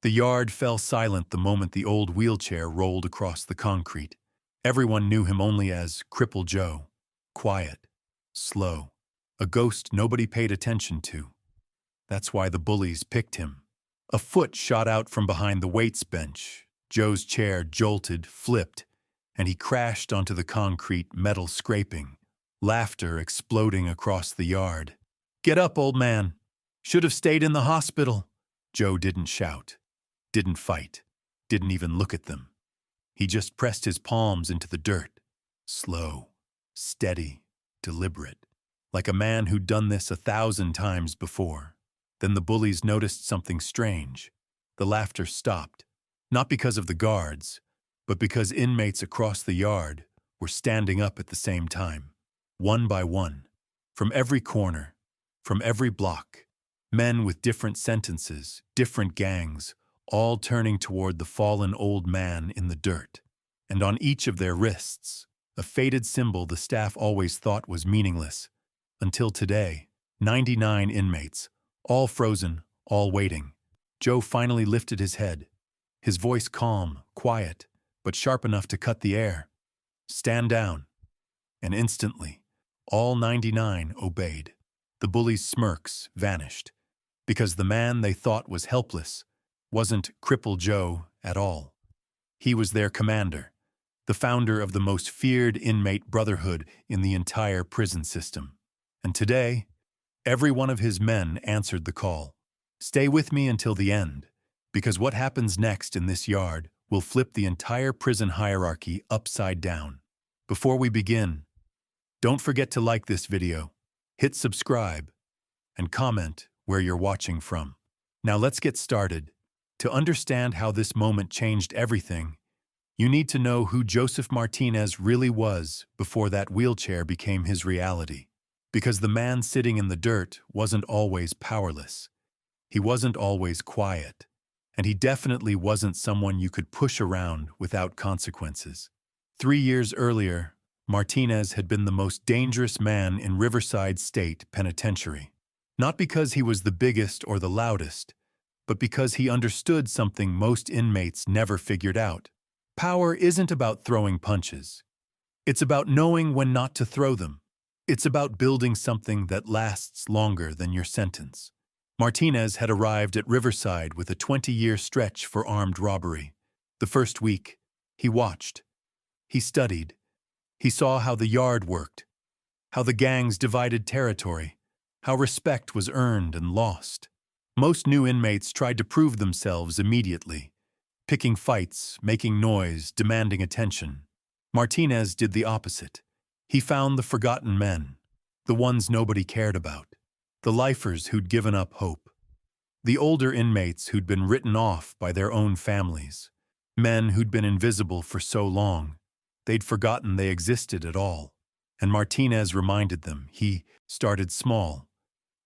The yard fell silent the moment the old wheelchair rolled across the concrete. Everyone knew him only as Cripple Joe. Quiet, slow, a ghost nobody paid attention to. That's why the bullies picked him. A foot shot out from behind the weights bench. Joe's chair jolted, flipped, and he crashed onto the concrete, metal scraping. Laughter exploding across the yard. "Get up, old man. Should have stayed in the hospital." Joe didn't shout, didn't fight, didn't even look at them. He just pressed his palms into the dirt. Slow, steady, deliberate. Like a man who'd done this 1,000 times before. Then the bullies noticed something strange. The laughter stopped. Not because of the guards, but because inmates across the yard were standing up at the same time. One by one. From every corner. From every block. Men with different sentences, different gangs, all turning toward the fallen old man in the dirt. And on each of their wrists, a faded symbol the staff always thought was meaningless. Until today, 99 inmates, all frozen, all waiting. Joe finally lifted his head, his voice calm, quiet, but sharp enough to cut the air. "Stand down." And instantly, all 99 obeyed. The bullies' smirks vanished, because the man they thought was helpless wasn't Cripple Joe at all. He was their commander, the founder of the most feared inmate brotherhood in the entire prison system. And today, every one of his men answered the call. Stay with me until the end, because what happens next in this yard will flip the entire prison hierarchy upside down. Before we begin, don't forget to like this video, hit subscribe, and comment where you're watching from. Now let's get started. To understand how this moment changed everything, you need to know who Joseph Martinez really was before that wheelchair became his reality. Because the man sitting in the dirt wasn't always powerless. He wasn't always quiet. And he definitely wasn't someone you could push around without consequences. 3 years earlier, Martinez had been the most dangerous man in Riverside State Penitentiary. Not because he was the biggest or the loudest, but because he understood something most inmates never figured out. Power isn't about throwing punches. It's about knowing when not to throw them. It's about building something that lasts longer than your sentence. Martinez had arrived at Riverside with a 20-year stretch for armed robbery. The first week, he watched. He studied. He saw how the yard worked, how the gangs divided territory, how respect was earned and lost. Most new inmates tried to prove themselves immediately, picking fights, making noise, demanding attention. Martinez did the opposite. He found the forgotten men, the ones nobody cared about, the lifers who'd given up hope, the older inmates who'd been written off by their own families, men who'd been invisible for so long, they'd forgotten they existed at all. And Martinez reminded them. He started small,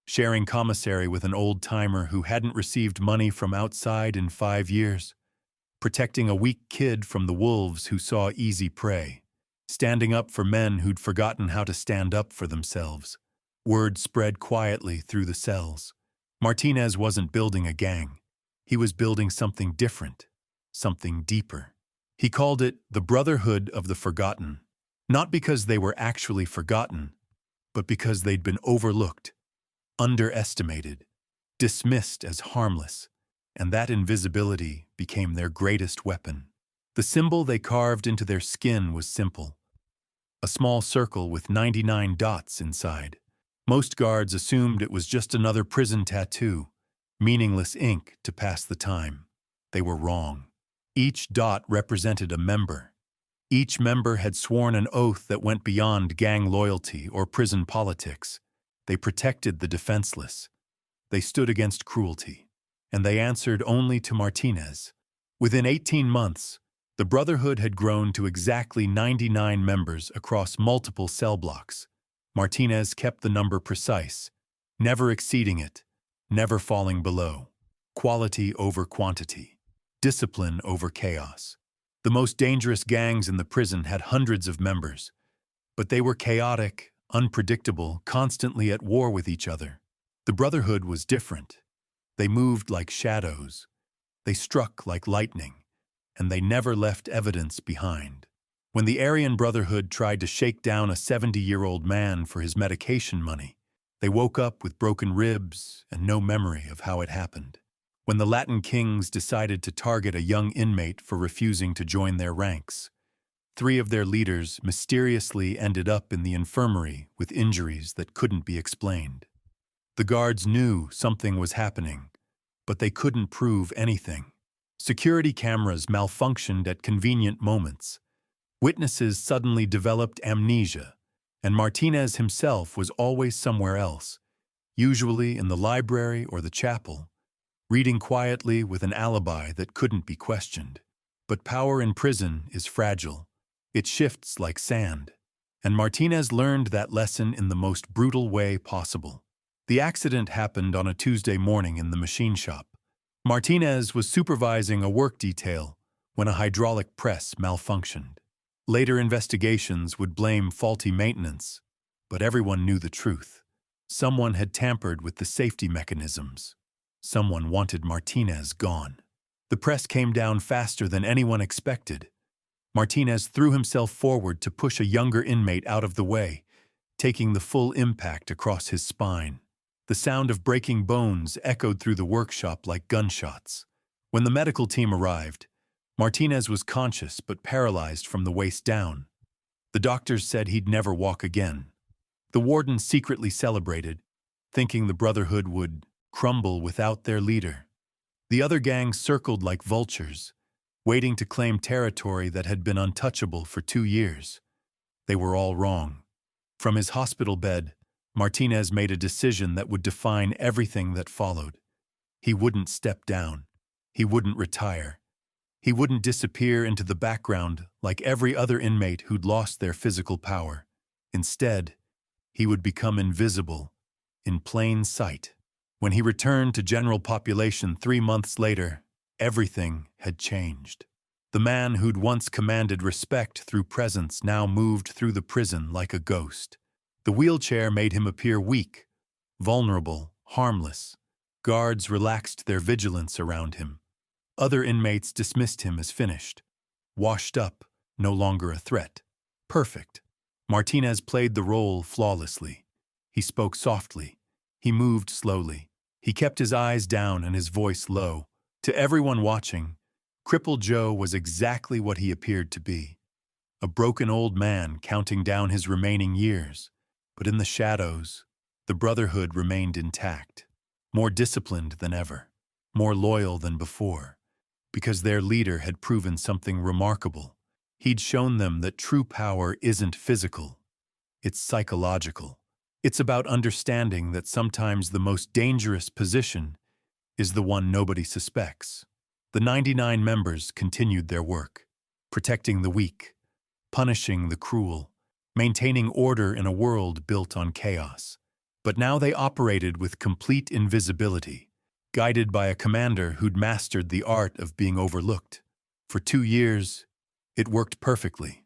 sharing commissary with an old-timer who hadn't received money from outside in 5 years, protecting a weak kid from the wolves who saw easy prey, standing up for men who'd forgotten how to stand up for themselves. Word spread quietly through the cells. Martinez wasn't building a gang. He was building something different, something deeper. He called it the Brotherhood of the Forgotten, not because they were actually forgotten, but because they'd been overlooked, underestimated, dismissed as harmless, and that invisibility became their greatest weapon. The symbol they carved into their skin was simple. A small circle with 99 dots inside. Most guards assumed it was just another prison tattoo, meaningless ink to pass the time. They were wrong. Each dot represented a member. Each member had sworn an oath that went beyond gang loyalty or prison politics. They protected the defenseless. They stood against cruelty. And they answered only to Martinez. Within 18 months, the Brotherhood had grown to exactly 99 members across multiple cell blocks. Martinez kept the number precise, never exceeding it, never falling below. Quality over quantity. Discipline over chaos. The most dangerous gangs in the prison had hundreds of members, but they were chaotic, unpredictable, constantly at war with each other. The Brotherhood was different. They moved like shadows. They struck like lightning, and they never left evidence behind. When the Aryan Brotherhood tried to shake down a 70-year-old man for his medication money, they woke up with broken ribs and no memory of how it happened. When the Latin kings decided to target a young inmate for refusing to join their ranks, 3 of their leaders mysteriously ended up in the infirmary with injuries that couldn't be explained. The guards knew something was happening, but they couldn't prove anything. Security cameras malfunctioned at convenient moments. Witnesses suddenly developed amnesia, and Martinez himself was always somewhere else, usually in the library or the chapel, reading quietly with an alibi that couldn't be questioned. But power in prison is fragile. It shifts like sand, and Martinez learned that lesson in the most brutal way possible. The accident happened on a Tuesday morning in the machine shop. Martinez was supervising a work detail when a hydraulic press malfunctioned. Later investigations would blame faulty maintenance, but everyone knew the truth. Someone had tampered with the safety mechanisms. Someone wanted Martinez gone. The press came down faster than anyone expected. Martinez threw himself forward to push a younger inmate out of the way, taking the full impact across his spine. The sound of breaking bones echoed through the workshop like gunshots. When the medical team arrived, Martinez was conscious but paralyzed from the waist down. The doctors said he'd never walk again. The warden secretly celebrated, thinking the Brotherhood would crumble without their leader. The other gangs circled like vultures, waiting to claim territory that had been untouchable for 2 years. They were all wrong. From his hospital bed, Martinez made a decision that would define everything that followed. He wouldn't step down. He wouldn't retire. He wouldn't disappear into the background like every other inmate who'd lost their physical power. Instead, he would become invisible, in plain sight. When he returned to general population 3 months later, everything had changed. The man who'd once commanded respect through presence now moved through the prison like a ghost. The wheelchair made him appear weak, vulnerable, harmless. Guards relaxed their vigilance around him. Other inmates dismissed him as finished. Washed up, no longer a threat. Perfect. Martinez played the role flawlessly. He spoke softly. He moved slowly. He kept his eyes down and his voice low. To everyone watching, Crippled Joe was exactly what he appeared to be. A broken old man counting down his remaining years. But in the shadows, the Brotherhood remained intact. More disciplined than ever. More loyal than before. Because their leader had proven something remarkable. He'd shown them that true power isn't physical. It's psychological. It's about understanding that sometimes the most dangerous position is the one nobody suspects. The 99 members continued their work, protecting the weak, punishing the cruel, maintaining order in a world built on chaos. But now they operated with complete invisibility, guided by a commander who'd mastered the art of being overlooked. For 2 years, it worked perfectly.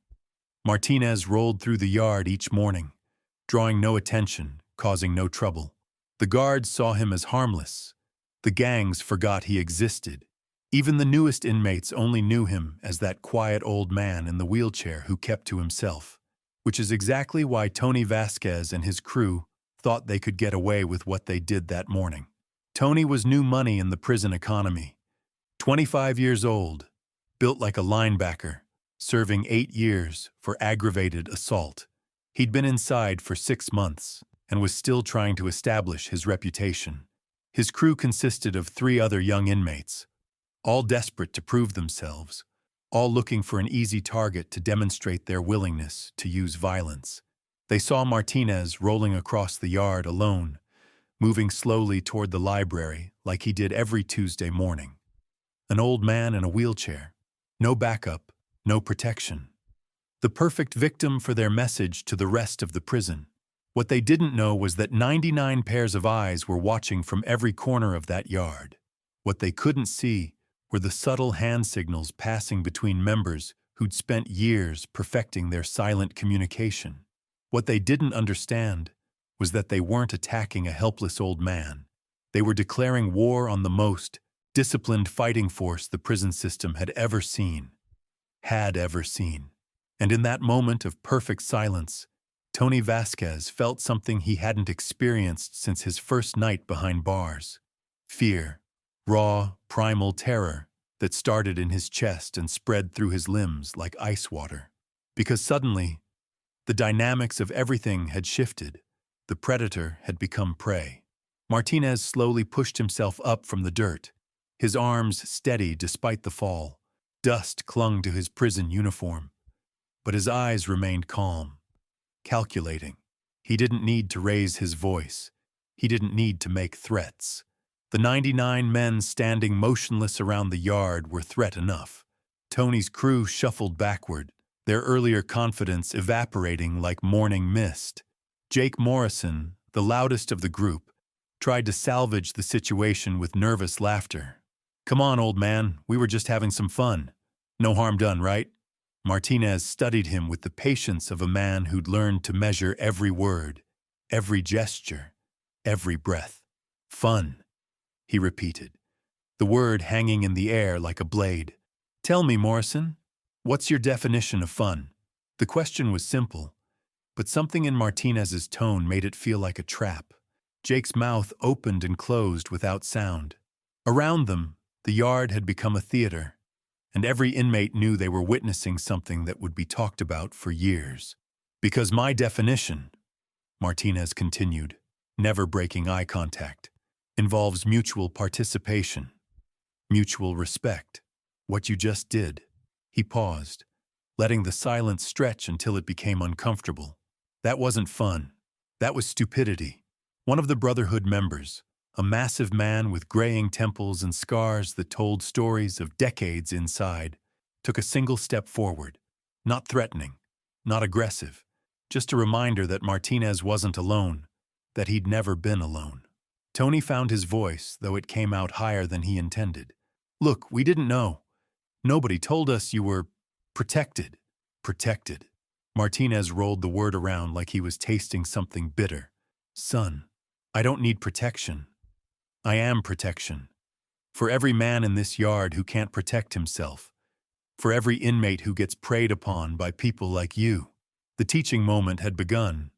Martinez rolled through the yard each morning, drawing no attention, causing no trouble. The guards saw him as harmless. The gangs forgot he existed. Even the newest inmates only knew him as that quiet old man in the wheelchair who kept to himself, which is exactly why Tony Vasquez and his crew thought they could get away with what they did that morning. Tony was new money in the prison economy. 25 years old, built like a linebacker, serving 8 years for aggravated assault. He'd been inside for 6 months and was still trying to establish his reputation. His crew consisted of 3 other young inmates, all desperate to prove themselves, all looking for an easy target to demonstrate their willingness to use violence. They saw Martinez rolling across the yard alone, moving slowly toward the library like he did every Tuesday morning. An old man in a wheelchair, no backup, no protection. The perfect victim for their message to the rest of the prison. What they didn't know was that 99 pairs of eyes were watching from every corner of that yard. What they couldn't see were the subtle hand signals passing between members who'd spent years perfecting their silent communication. What they didn't understand was that they weren't attacking a helpless old man. They were declaring war on the most disciplined fighting force the prison system had ever seen. And in that moment of perfect silence, Tony Vasquez felt something he hadn't experienced since his first night behind bars. Fear, raw, primal terror that started in his chest and spread through his limbs like ice water. Because suddenly, the dynamics of everything had shifted. The predator had become prey. Martinez slowly pushed himself up from the dirt, his arms steady despite the fall. Dust clung to his prison uniform, but his eyes remained calm, calculating. He didn't need to raise his voice. He didn't need to make threats. The 99 men standing motionless around the yard were threat enough. Tony's crew shuffled backward, their earlier confidence evaporating like morning mist. Jake Morrison, the loudest of the group, tried to salvage the situation with nervous laughter. "Come on, old man, we were just having some fun. No harm done, right?" Martinez studied him with the patience of a man who'd learned to measure every word, every gesture, every breath. "Fun," he repeated, the word hanging in the air like a blade. "Tell me, Morrison, what's your definition of fun?" The question was simple, but something in Martinez's tone made it feel like a trap. Jake's mouth opened and closed without sound. Around them, the yard had become a theater, and every inmate knew they were witnessing something that would be talked about for years. "Because my definition," Martinez continued, never breaking eye contact, "involves mutual participation, mutual respect. What you just did." He paused, letting the silence stretch until it became uncomfortable. "That wasn't fun. That was stupidity." One of the Brotherhood members, a massive man with graying temples and scars that told stories of decades inside, took a single step forward, not threatening, not aggressive, just a reminder that Martinez wasn't alone, that he'd never been alone. Tony found his voice, though it came out higher than he intended. "Look, we didn't know. Nobody told us you were protected." Protected. Martinez rolled the word around like he was tasting something bitter. "Son, I don't need protection. I am protection. For every man in this yard who can't protect himself. For every inmate who gets preyed upon by people like you." The teaching moment had begun,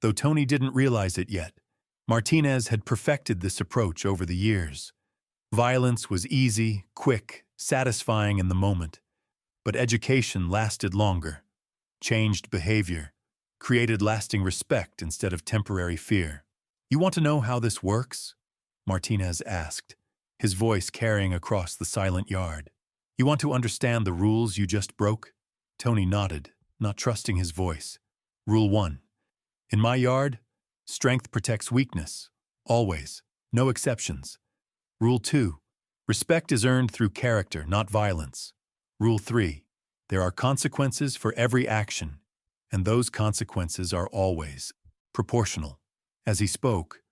though Tony didn't realize it yet. Martinez had perfected this approach over the years. Violence was easy, quick, satisfying in the moment. But education lasted longer, changed behavior, created lasting respect instead of temporary fear. "You want to know how this works?" Martinez asked, his voice carrying across the silent yard. "You want to understand the rules you just broke?" Tony nodded, not trusting his voice. "Rule 1. In my yard, strength protects weakness. Always. No exceptions. Rule 2. Respect is earned through character, not violence. Rule 3. There are consequences for every action, and those consequences are always proportional." As he spoke,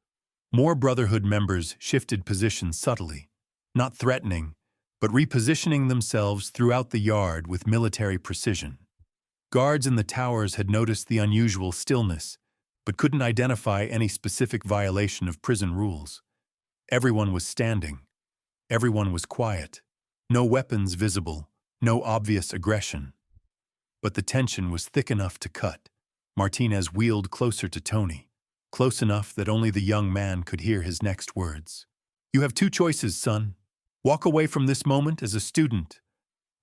more Brotherhood members shifted positions subtly, not threatening, but repositioning themselves throughout the yard with military precision. Guards in the towers had noticed the unusual stillness, but couldn't identify any specific violation of prison rules. Everyone was standing. Everyone was quiet. No weapons visible, no obvious aggression. But the tension was thick enough to cut. Martinez wheeled closer to Tony, close enough that only the young man could hear his next words. "You have two choices, son. Walk away from this moment as a student,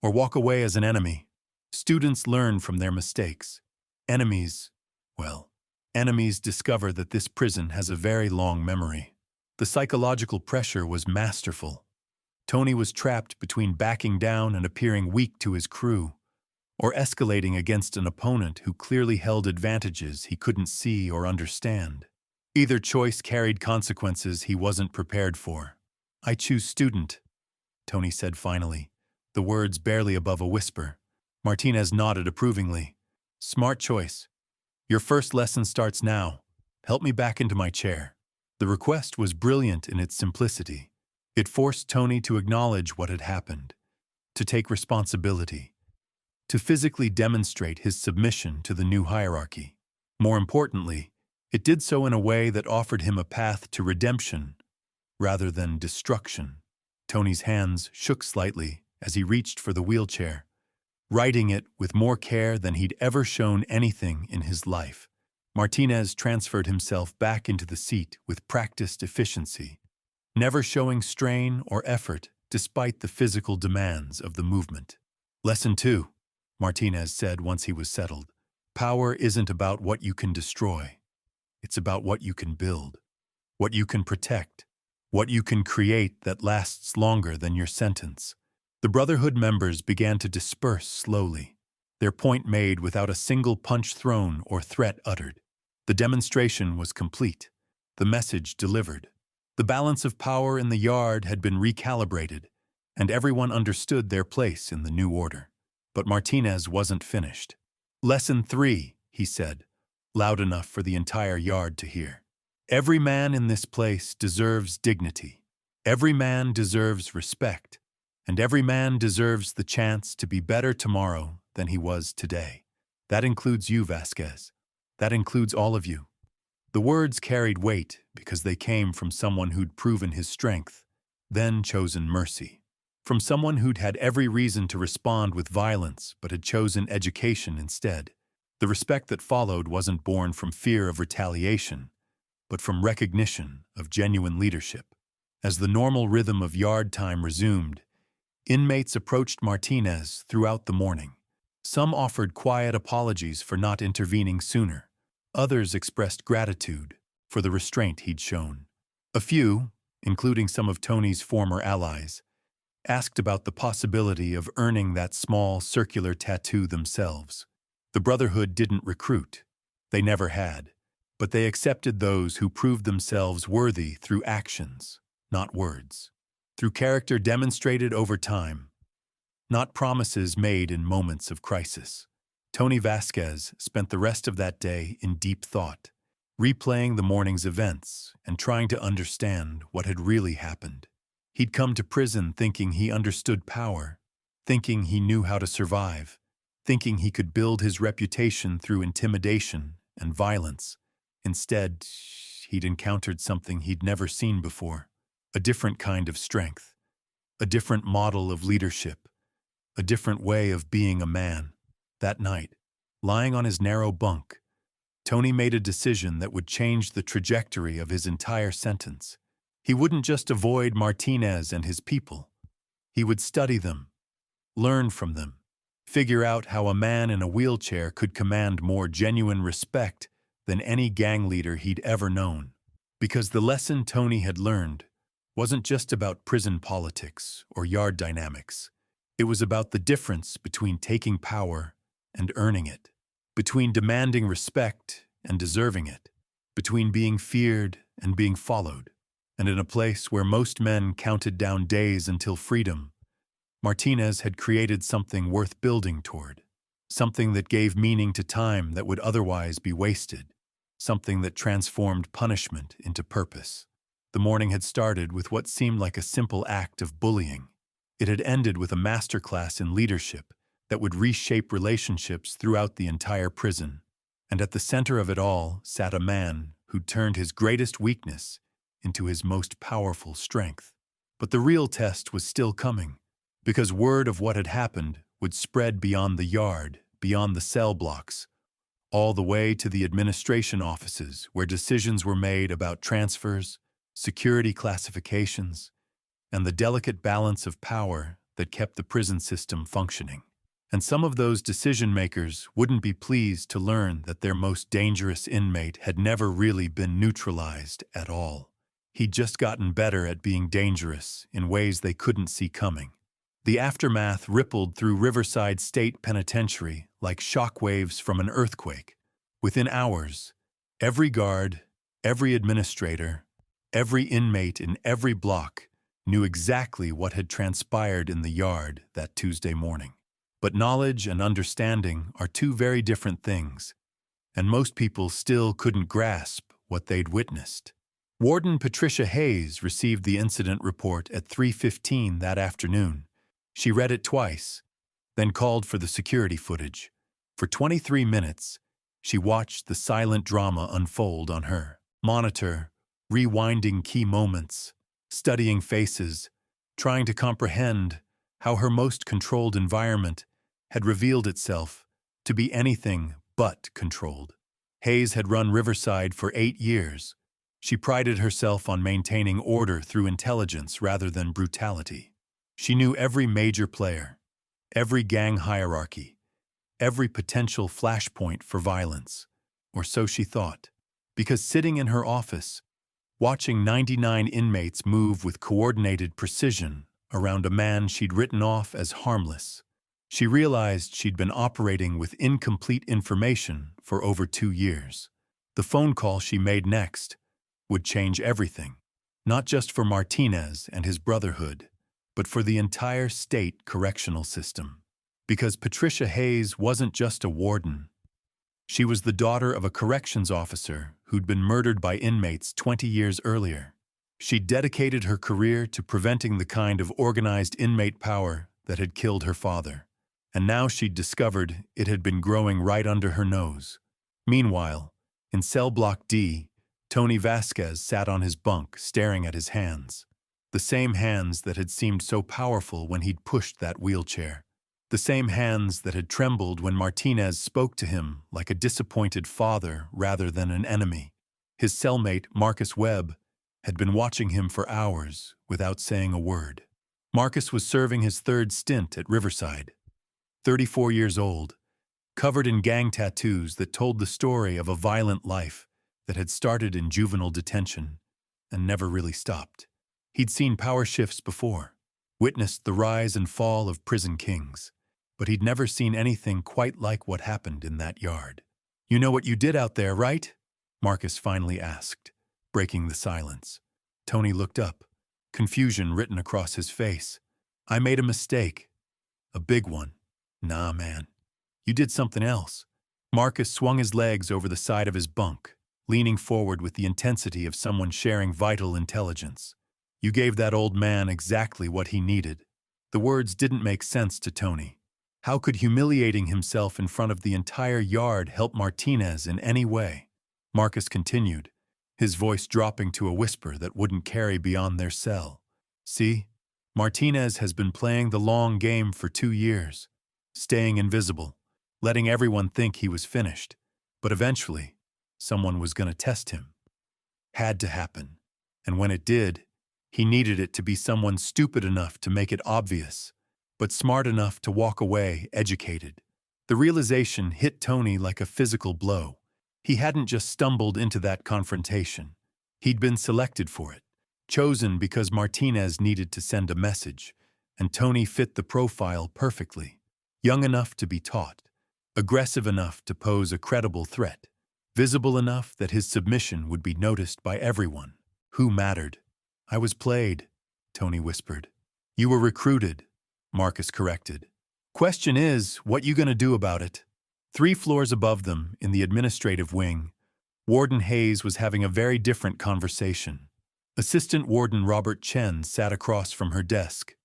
or walk away as an enemy. Students learn from their mistakes. Enemies discover that this prison has a very long memory." The psychological pressure was masterful. Tony was trapped between backing down and appearing weak to his crew, or escalating against an opponent who clearly held advantages he couldn't see or understand. Either choice carried consequences he wasn't prepared for. "I choose student," Tony said finally, the words barely above a whisper. Martinez nodded approvingly. "Smart choice. Your first lesson starts now. Help me back into my chair." The request was brilliant in its simplicity. It forced Tony to acknowledge what had happened, to take responsibility, to physically demonstrate his submission to the new hierarchy. More importantly, it did so in a way that offered him a path to redemption rather than destruction. Tony's hands shook slightly as he reached for the wheelchair, riding it with more care than he'd ever shown anything in his life. Martinez transferred himself back into the seat with practiced efficiency, never showing strain or effort despite the physical demands of the movement. Lesson 2, Martinez said once he was settled. Power isn't about what you can destroy. It's about what you can build, what you can protect, what you can create that lasts longer than your sentence. The Brotherhood members began to disperse slowly, their point made without a single punch thrown or threat uttered. The demonstration was complete, the message delivered. The balance of power in the yard had been recalibrated, and everyone understood their place in the new order. But Martinez wasn't finished. Lesson 3, he said, loud enough for the entire yard to hear. Every man in this place deserves dignity. Every man deserves respect. And every man deserves the chance to be better tomorrow than he was today. That includes you, Vasquez. That includes all of you. The words carried weight because they came from someone who'd proven his strength, then chosen mercy. From someone who'd had every reason to respond with violence but had chosen education instead. The respect that followed wasn't born from fear of retaliation, but from recognition of genuine leadership. As the normal rhythm of yard time resumed, inmates approached Martinez throughout the morning. Some offered quiet apologies for not intervening sooner. Others expressed gratitude for the restraint he'd shown. A few, including some of Tony's former allies, asked about the possibility of earning that small circular tattoo themselves. The Brotherhood didn't recruit. They never had. But they accepted those who proved themselves worthy through actions, not words. Through character demonstrated over time, not promises made in moments of crisis. Tony Vasquez spent the rest of that day in deep thought, replaying the morning's events and trying to understand what had really happened. He'd come to prison thinking he understood power, thinking he knew how to survive, thinking he could build his reputation through intimidation and violence. Instead, he'd encountered something he'd never seen before, a different kind of strength, a different model of leadership, a different way of being a man. That night, lying on his narrow bunk, Tony made a decision that would change the trajectory of his entire sentence. He wouldn't just avoid Martinez and his people. He would study them, learn from them, figure out how a man in a wheelchair could command more genuine respect than any gang leader he'd ever known. Because the lesson Tony had learned wasn't just about prison politics or yard dynamics. It was about the difference between taking power and earning it, between demanding respect and deserving it, between being feared and being followed. And in a place where most men counted down days until freedom, Martinez had created something worth building toward, something that gave meaning to time that would otherwise be wasted, something that transformed punishment into purpose. The morning had started with what seemed like a simple act of bullying. It had ended with a masterclass in leadership that would reshape relationships throughout the entire prison. And at the center of it all sat a man who'd turned his greatest weakness into his most powerful strength. But the real test was still coming, because word of what had happened would spread beyond the yard, beyond the cell blocks, all the way to the administration offices where decisions were made about transfers, security classifications, and the delicate balance of power that kept the prison system functioning. And some of those decision-makers wouldn't be pleased to learn that their most dangerous inmate had never really been neutralized at all. He'd just gotten better at being dangerous in ways they couldn't see coming. The aftermath rippled through Riverside State Penitentiary like shockwaves from an earthquake. Within hours, every guard, every administrator, every inmate in every block knew exactly what had transpired in the yard that Tuesday morning. But knowledge and understanding are two very different things, and most people still couldn't grasp what they'd witnessed. Warden Patricia Hayes received the incident report at 3:15 that afternoon. She read it twice, then called for the security footage. For 23 minutes, she watched the silent drama unfold on her monitor, rewinding key moments, studying faces, trying to comprehend how her most controlled environment had revealed itself to be anything but controlled. Hayes had run Riverside for 8 years. She prided herself on maintaining order through intelligence rather than brutality. She knew every major player, every gang hierarchy, every potential flashpoint for violence, or so she thought, because sitting in her office, watching 99 inmates move with coordinated precision around a man she'd written off as harmless, she realized she'd been operating with incomplete information for over 2 years. The phone call she made next would change everything, not just for Martinez and his brotherhood, but for the entire state correctional system. Because Patricia Hayes wasn't just a warden. She was the daughter of a corrections officer who'd been murdered by inmates 20 years earlier. She'd dedicated her career to preventing the kind of organized inmate power that had killed her father, and now she'd discovered it had been growing right under her nose. Meanwhile, in cell block D, Tony Vasquez sat on his bunk staring at his hands. The same hands that had seemed so powerful when he'd pushed that wheelchair. The same hands that had trembled when Martinez spoke to him like a disappointed father rather than an enemy. His cellmate, Marcus Webb, had been watching him for hours without saying a word. Marcus was serving his 3rd stint at Riverside. 34 years old, covered in gang tattoos that told the story of a violent life that had started in juvenile detention and never really stopped. He'd seen power shifts before, witnessed the rise and fall of prison kings, but he'd never seen anything quite like what happened in that yard. "You know what you did out there, right?" Marcus finally asked, breaking the silence. Tony looked up, confusion written across his face. "I made a mistake. A big one." "Nah, man. You did something else." Marcus swung his legs over the side of his bunk, leaning forward with the intensity of someone sharing vital intelligence. "You gave that old man exactly what he needed." The words didn't make sense to Tony. How could humiliating himself in front of the entire yard help Martinez in any way? Marcus continued, his voice dropping to a whisper that wouldn't carry beyond their cell. "See, Martinez has been playing the long game for 2 years, staying invisible, letting everyone think he was finished. But eventually, someone was going to test him. Had to happen. And when it did, he needed it to be someone stupid enough to make it obvious, but smart enough to walk away educated. The realization hit Tony like a physical blow. He hadn't just stumbled into that confrontation. He'd been selected for it, chosen because Martinez needed to send a message, and Tony fit the profile perfectly. Young enough to be taught, aggressive enough to pose a credible threat, visible enough that his submission would be noticed by everyone. Who mattered? "I was played," Tony whispered. "You were recruited," Marcus corrected. "Question is, what you gonna do about it?" 3 floors above them, in the administrative wing, Warden Hayes was having a very different conversation. Assistant Warden Robert Chen sat across from her desk,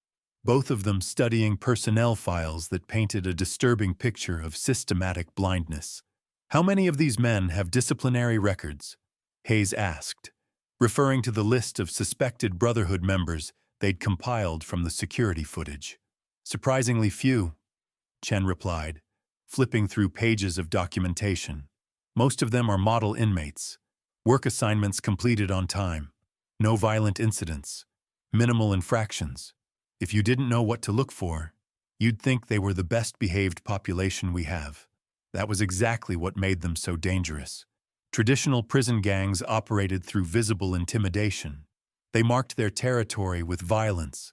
both of them studying personnel files that painted a disturbing picture of systematic blindness. "How many of these men have disciplinary records?" Hayes asked, referring to the list of suspected Brotherhood members they'd compiled from the security footage. "Surprisingly few," Chen replied, flipping through pages of documentation. "Most of them are model inmates. Work assignments completed on time. No violent incidents. Minimal infractions. If you didn't know what to look for, you'd think they were the best-behaved population we have. That was exactly what made them so dangerous. Traditional prison gangs operated through visible intimidation. They marked their territory with violence,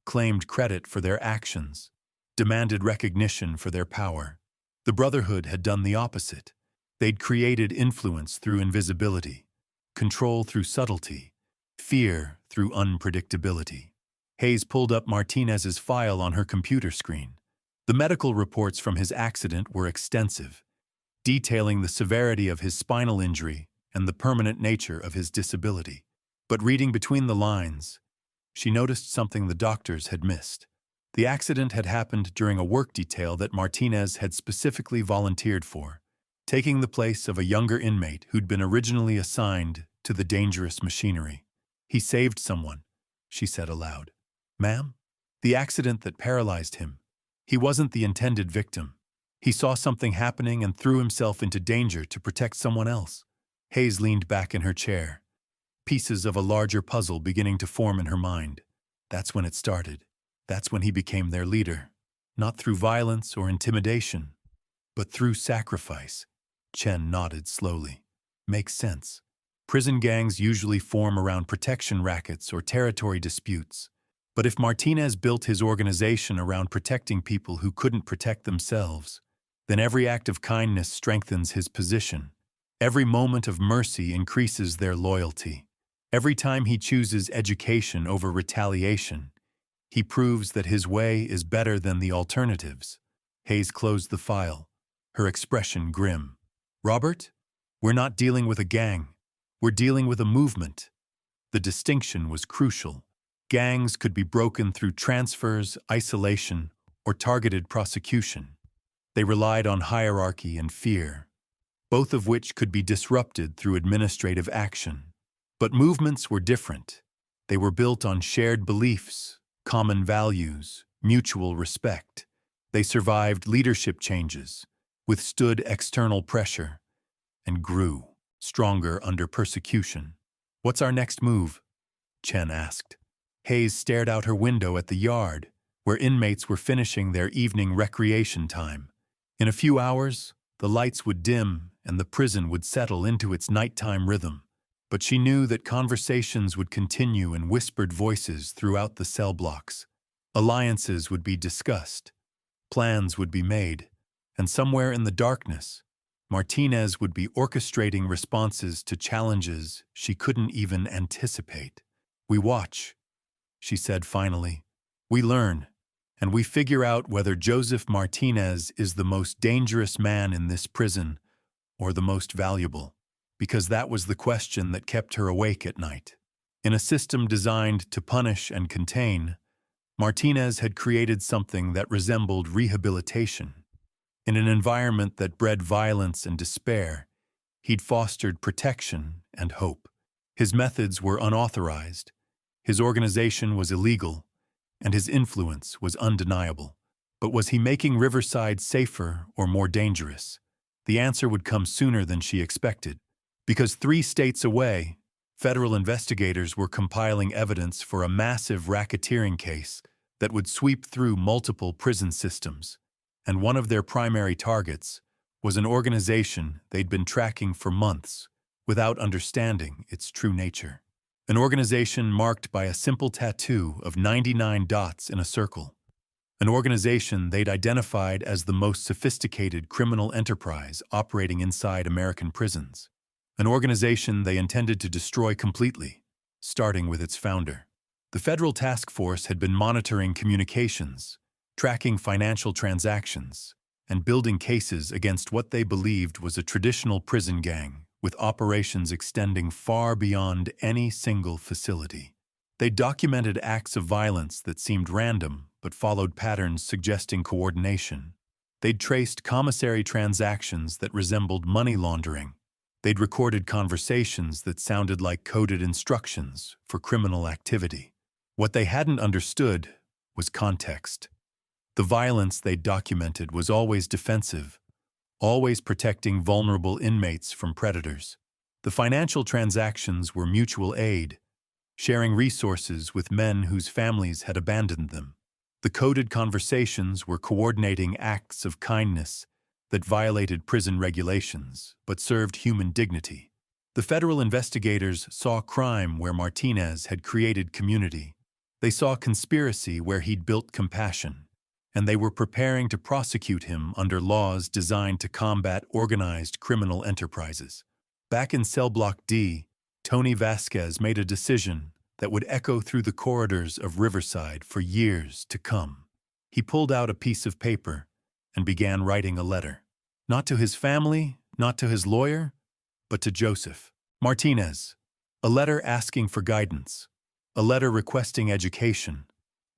claimed credit for their actions, demanded recognition for their power. The Brotherhood had done the opposite. They'd created influence through invisibility, control through subtlety, fear through unpredictability. Hayes pulled up Martinez's file on her computer screen. The medical reports from his accident were extensive, detailing the severity of his spinal injury and the permanent nature of his disability. But reading between the lines, she noticed something the doctors had missed. The accident had happened during a work detail that Martinez had specifically volunteered for, taking the place of a younger inmate who'd been originally assigned to the dangerous machinery. "He saved someone," she said aloud. Ma'am? The accident that paralyzed him. He wasn't the intended victim. He saw something happening and threw himself into danger to protect someone else. Hayes leaned back in her chair, pieces of a larger puzzle beginning to form in her mind. That's when it started. That's when he became their leader. Not through violence or intimidation, but through sacrifice. Chen nodded slowly. Makes sense. Prison gangs usually form around protection rackets or territory disputes. But if Martinez built his organization around protecting people who couldn't protect themselves, then every act of kindness strengthens his position. Every moment of mercy increases their loyalty. Every time he chooses education over retaliation, he proves that his way is better than the alternatives. Hayes closed the file, her expression grim. Robert, we're not dealing with a gang. We're dealing with a movement. The distinction was crucial. Gangs could be broken through transfers, isolation, or targeted prosecution. They relied on hierarchy and fear, both of which could be disrupted through administrative action. But movements were different. They were built on shared beliefs, common values, mutual respect. They survived leadership changes, withstood external pressure, and grew, stronger under persecution. What's our next move? Chen asked. Hayes stared out her window at the yard, where inmates were finishing their evening recreation time. In a few hours, the lights would dim and the prison would settle into its nighttime rhythm. But she knew that conversations would continue in whispered voices throughout the cell blocks. Alliances would be discussed, plans would be made, and somewhere in the darkness, Martinez would be orchestrating responses to challenges she couldn't even anticipate. We watch, she said finally. We learn, and we figure out whether Joseph Martinez is the most dangerous man in this prison or the most valuable, because that was the question that kept her awake at night. In a system designed to punish and contain, Martinez had created something that resembled rehabilitation. In an environment that bred violence and despair, he'd fostered protection and hope. His methods were unauthorized, his organization was illegal, and his influence was undeniable. But was he making Riverside safer or more dangerous? The answer would come sooner than she expected. Because 3 states away, federal investigators were compiling evidence for a massive racketeering case that would sweep through multiple prison systems. And one of their primary targets was an organization they'd been tracking for months without understanding its true nature. An organization marked by a simple tattoo of 99 dots in a circle. An organization they'd identified as the most sophisticated criminal enterprise operating inside American prisons. An organization they intended to destroy completely, starting with its founder. The federal task force had been monitoring communications, tracking financial transactions, and building cases against what they believed was a traditional prison gang, with operations extending far beyond any single facility. They documented acts of violence that seemed random but followed patterns suggesting coordination. They'd traced commissary transactions that resembled money laundering. They'd recorded conversations that sounded like coded instructions for criminal activity. What they hadn't understood was context. The violence they'd documented was always defensive, always protecting vulnerable inmates from predators. The financial transactions were mutual aid, sharing resources with men whose families had abandoned them. The coded conversations were coordinating acts of kindness that violated prison regulations but served human dignity. The federal investigators saw crime where Martinez had created community. They saw conspiracy where he'd built compassion, and they were preparing to prosecute him under laws designed to combat organized criminal enterprises. Back in Cell Block D, Tony Vasquez made a decision that would echo through the corridors of Riverside for years to come. He pulled out a piece of paper and began writing a letter. Not to his family, not to his lawyer, but to Joseph Martinez. A letter asking for guidance. A letter requesting education.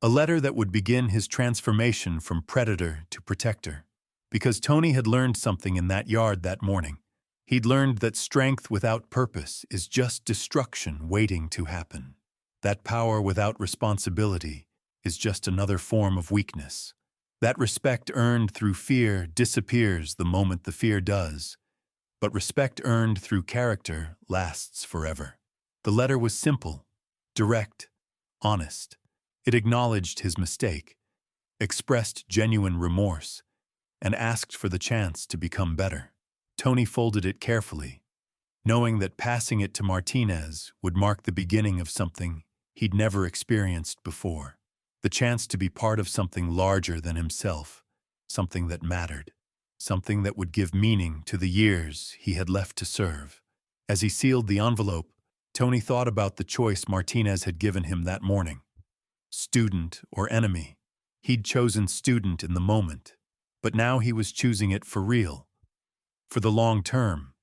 A letter that would begin his transformation from predator to protector. Because Tony had learned something in that yard that morning. He'd learned that strength without purpose is just destruction waiting to happen. That power without responsibility is just another form of weakness. That respect earned through fear disappears the moment the fear does, but respect earned through character lasts forever. The letter was simple, direct, honest. It acknowledged his mistake, expressed genuine remorse, and asked for the chance to become better. Tony folded it carefully, knowing that passing it to Martinez would mark the beginning of something he'd never experienced before. The chance to be part of something larger than himself, something that mattered, something that would give meaning to the years he had left to serve. As he sealed the envelope, Tony thought about the choice Martinez had given him that morning. Student or enemy. He'd chosen student in the moment, but now he was choosing it for real, for the long term,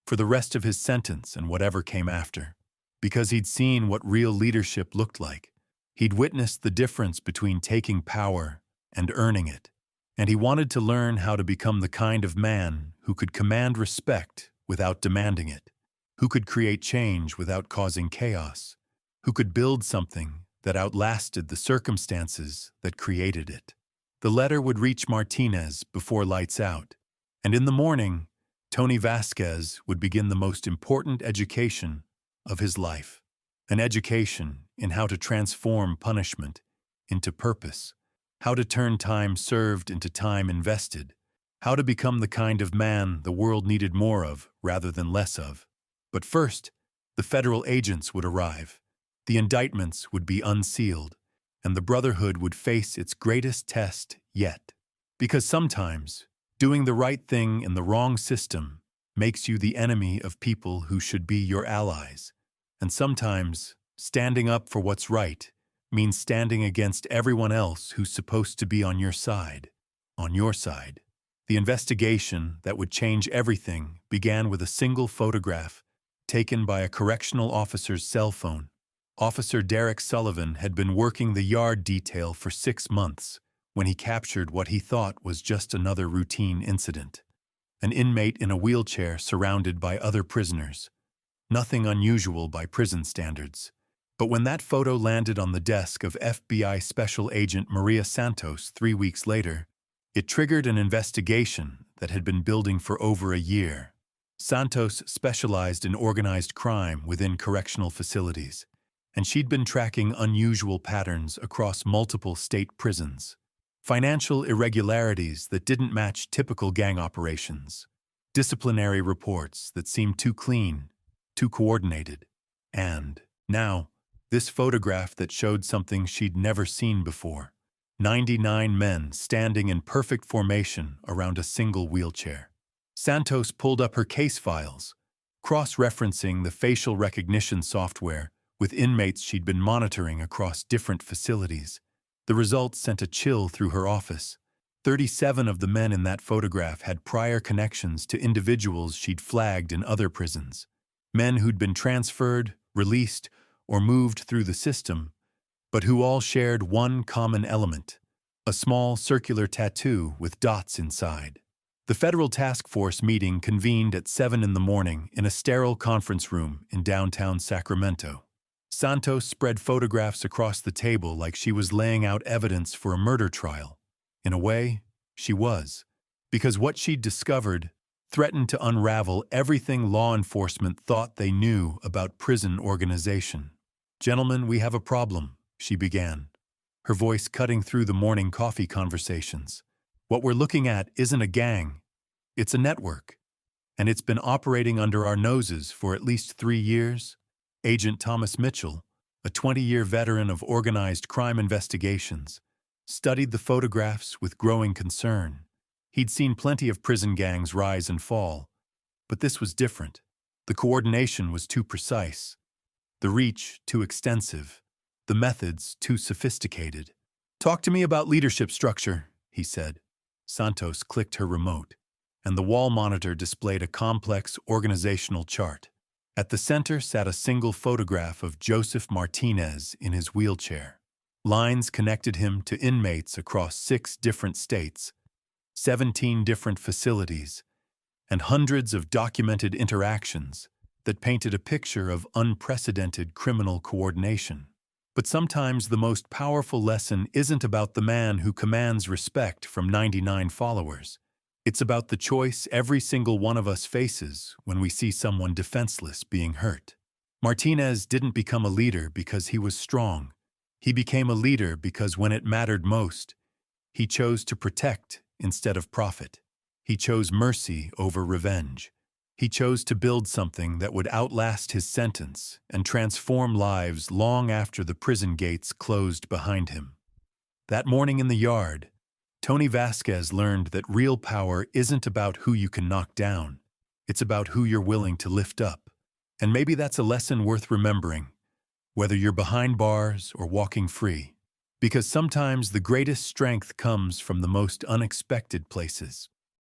for the rest of his sentence and whatever came after. Because he'd seen what real leadership looked like. He'd witnessed the difference between taking power and earning it, and he wanted to learn how to become the kind of man who could command respect without demanding it, who could create change without causing chaos, who could build something that outlasted the circumstances that created it. The letter would reach Martinez before lights out, and in the morning, Tony Vasquez would begin the most important education of his life, an education in how to transform punishment into purpose, how to turn time served into time invested, how to become the kind of man the world needed more of rather than less of. But first, the federal agents would arrive, the indictments would be unsealed, and the brotherhood would face its greatest test yet. Because sometimes, doing the right thing in the wrong system makes you the enemy of people who should be your allies. And sometimes, standing up for what's right means standing against everyone else who's supposed to be on your side. On your side. The investigation that would change everything began with a single photograph taken by a correctional officer's cell phone. Officer Derek Sullivan had been working the yard detail for 6 months when he captured what he thought was just another routine incident. An inmate in a wheelchair surrounded by other prisoners. Nothing unusual by prison standards. But when that photo landed on the desk of FBI Special Agent Maria Santos 3 weeks later, it triggered an investigation that had been building for over a year. Santos specialized in organized crime within correctional facilities, and she'd been tracking unusual patterns across multiple state prisons. Financial irregularities that didn't match typical gang operations. Disciplinary reports that seemed too clean, too coordinated. And, now, this photograph that showed something she'd never seen before. 99 men standing in perfect formation around a single wheelchair. Santos pulled up her case files, cross-referencing the facial recognition software with inmates she'd been monitoring across different facilities. The results sent a chill through her office. 37 of the men in that photograph had prior connections to individuals she'd flagged in other prisons. Men who'd been transferred, released, or moved through the system, but who all shared one common element, a small circular tattoo with dots inside. The federal task force meeting convened at 7 in the morning in a sterile conference room in downtown Sacramento. Santos spread photographs across the table like she was laying out evidence for a murder trial. In a way, she was, because what she'd discovered threatened to unravel everything law enforcement thought they knew about prison organization. "Gentlemen, we have a problem," she began, her voice cutting through the morning coffee conversations. "What we're looking at isn't a gang, it's a network, and it's been operating under our noses for at least 3 years. Agent Thomas Mitchell, a 20-year veteran of organized crime investigations, studied the photographs with growing concern. He'd seen plenty of prison gangs rise and fall, but this was different. The coordination was too precise, the reach too extensive, the methods too sophisticated. "Talk to me about leadership structure," he said. Santos clicked her remote, and the wall monitor displayed a complex organizational chart. At the center sat a single photograph of Joseph Martinez in his wheelchair. Lines connected him to inmates across 6 different states, 17 different facilities, and hundreds of documented interactions that painted a picture of unprecedented criminal coordination. But sometimes the most powerful lesson isn't about the man who commands respect from 99 followers. It's about the choice every single one of us faces when we see someone defenseless being hurt. Martinez didn't become a leader because he was strong. He became a leader because when it mattered most, he chose to protect instead of profit. He chose mercy over revenge. He chose to build something that would outlast his sentence and transform lives long after the prison gates closed behind him. That morning in the yard, Tony Vasquez learned that real power isn't about who you can knock down. It's about who you're willing to lift up. And maybe that's a lesson worth remembering, whether you're behind bars or walking free. Because sometimes the greatest strength comes from the most unexpected places.